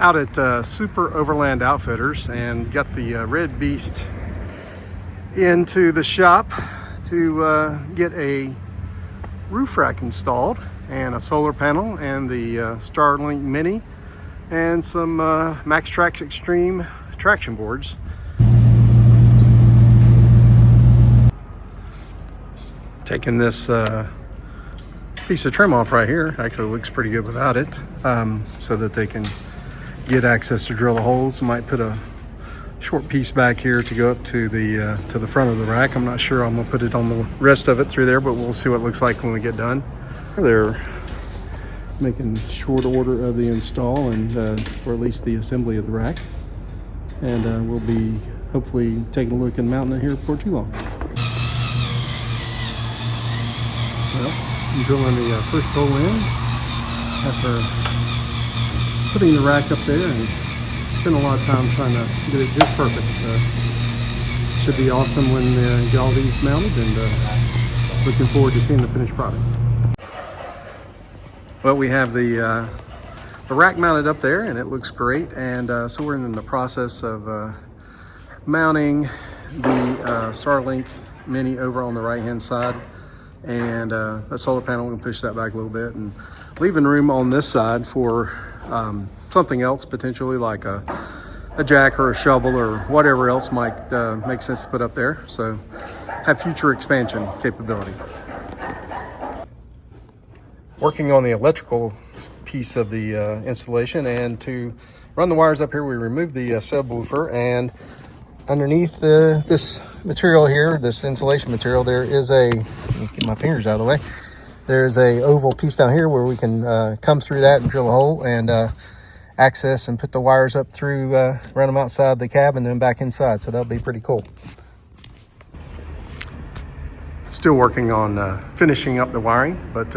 Out at Super Overland Outfitters and got the Red Beast into the shop to get a roof rack installed and a solar panel and the Starlink Mini and some Maxtrax Xtreme traction boards. Taking this piece of trim off right here. Actually looks pretty good without it, so that they can get access to drill the holes. Might put a short piece back here to go up to the front of the rack. I'm not sure I'm gonna put it on the rest of it through there, but we'll see what it looks like when we get done. They're making short order of the install and or at least the assembly of the rack, and we'll be hopefully taking a look and mounting it here before too long. Well, I'm drilling the first hole in after putting the rack up there and spent a lot of time trying to get it just perfect. Should be awesome when get all these mounted, and looking forward to seeing the finished product. Well, we have the rack mounted up there and it looks great, and so we're in the process of mounting the Starlink Mini over on the right hand side, and a solar panel. We can push that back a little bit and leaving room on this side for something else, potentially like a jack or a shovel or whatever else might make sense to put up there, so have future expansion capability. Working on the electrical piece of the installation, and to run the wires up here we removed the subwoofer, and underneath this material here, this insulation material, there is a, let me get my fingers out of the way, there's a oval piece down here where we can come through that and drill a hole and access and put the wires up through, run them outside the cab and then back inside. So that'll be pretty cool. Still working on finishing up the wiring, but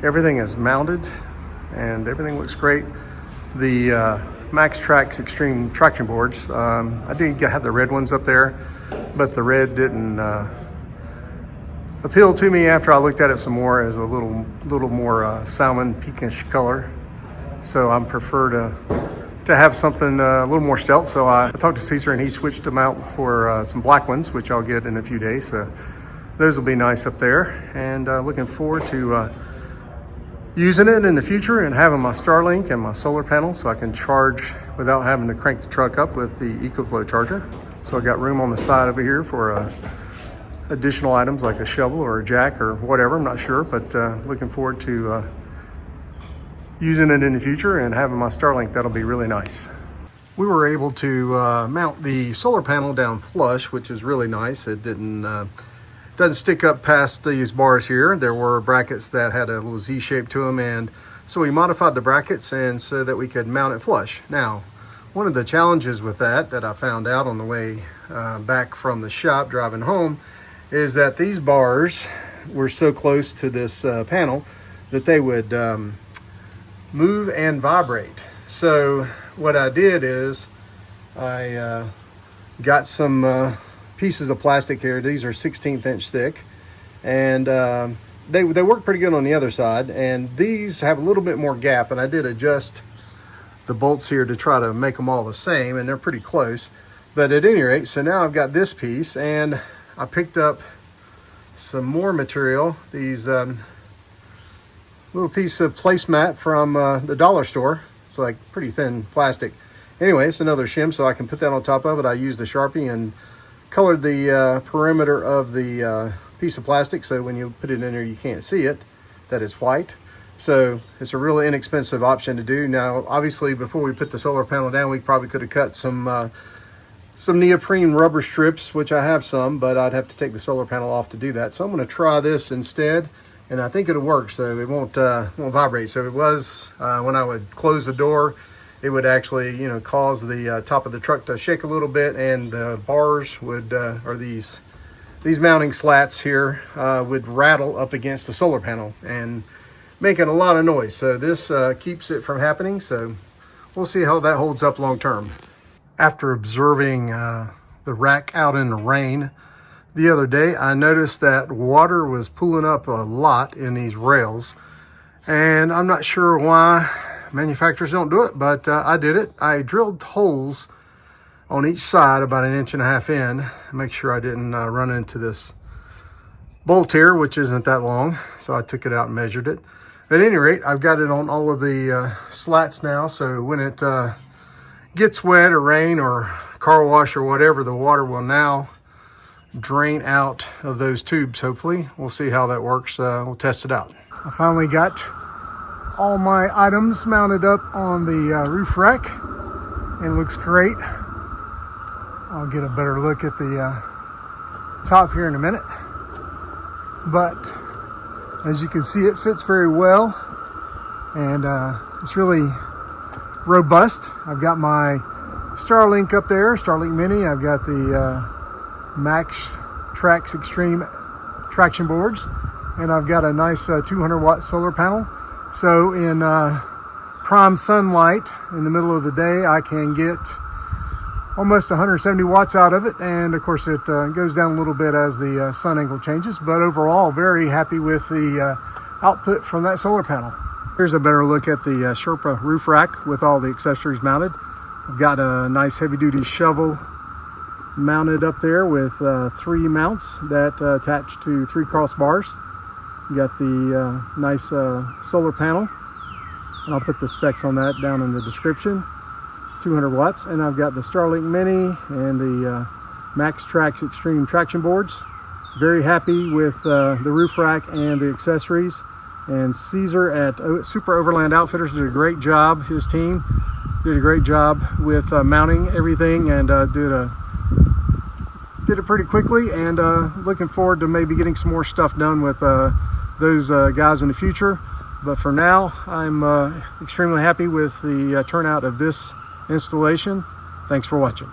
everything is mounted and everything looks great. The Maxtrax Xtreme traction boards, I did have the red ones up there, but the red didn't appeal to me after I looked at it some more as a little more salmon pinkish color. So I prefer to have something a little more stealth. So I talked to Cesar and he switched them out for some black ones, which I'll get in a few days. So those will be nice up there, and looking forward to using it in the future and having my Starlink and my solar panel so I can charge without having to crank the truck up with the EcoFlow charger. So I got room on the side over here for additional items like a shovel or a jack or whatever, I'm not sure, but looking forward to using it in the future and having my Starlink. That'll be really nice. We were able to mount the solar panel down flush, which is really nice. It doesn't stick up past these bars here. There were brackets that had a little Z shape to them, and so we modified the brackets and so that we could mount it flush. Now, one of the challenges with that I found out on the way back from the shop driving home is that these bars were so close to this panel that they would move and vibrate. So what I did is I got some pieces of plastic here. These are 1/16 inch thick, and they work pretty good on the other side, and these have a little bit more gap, and I did adjust the bolts here to try to make them all the same, and they're pretty close. But at any rate, so now I've got this piece, and I picked up some more material, these little piece of placemat from the dollar store. It's like pretty thin plastic. Anyway, it's another shim, so I can put that on top of it. I used a Sharpie and colored the perimeter of the piece of plastic, so when you put it in there you can't see it, that it's white. So it's a really inexpensive option to do. Now obviously before we put the solar panel down, we probably could have cut some neoprene rubber strips, which I have some, but I'd have to take the solar panel off to do that. So I'm going to try this instead, and I think it'll work, so it won't vibrate. So it was when I would close the door, it would actually, you know, cause the top of the truck to shake a little bit, and the bars would, or these mounting slats here would rattle up against the solar panel and making a lot of noise. So this keeps it from happening. So we'll see how that holds up long term. After observing the rack out in the rain the other day, I noticed that water was pooling up a lot in these rails, and I'm not sure why, Manufacturers don't do it, but I did it. I drilled holes on each side about 1.5 inches in. Make sure I didn't run into this bolt here, which isn't that long. So I took it out and measured it. At any rate, I've got it on all of the slats now. So when it gets wet or rain or car wash or whatever, the water will now drain out of those tubes, hopefully. We'll see how that works. We'll test it out. I finally got all my items mounted up on the roof rack. It looks great. I'll get a better look at the top here in a minute. But as you can see, it fits very well. And it's really robust. I've got my Starlink up there, Starlink Mini. I've got the Maxtrax Xtreme traction boards. And I've got a nice 200-watt solar panel. So in prime sunlight in the middle of the day, I can get almost 170 watts out of it, and of course it goes down a little bit as the sun angle changes, but overall very happy with the output from that solar panel. Here's a better look at the Sherpa roof rack with all the accessories mounted. I've got a nice heavy-duty shovel mounted up there with 3 mounts that attach to 3 crossbars. You got the nice solar panel, and I'll put the specs on that down in the description. 200 watts, and I've got the Starlink Mini and the Maxtrax Xtreme traction boards. Very happy with the roof rack and the accessories. And Cesar at Super Overland Outfitters did a great job. His team did a great job with mounting everything, and did it pretty quickly. And looking forward to maybe getting some more stuff done with those guys in the future. But for now, I'm extremely happy with the turnout of this installation. Thanks for watching.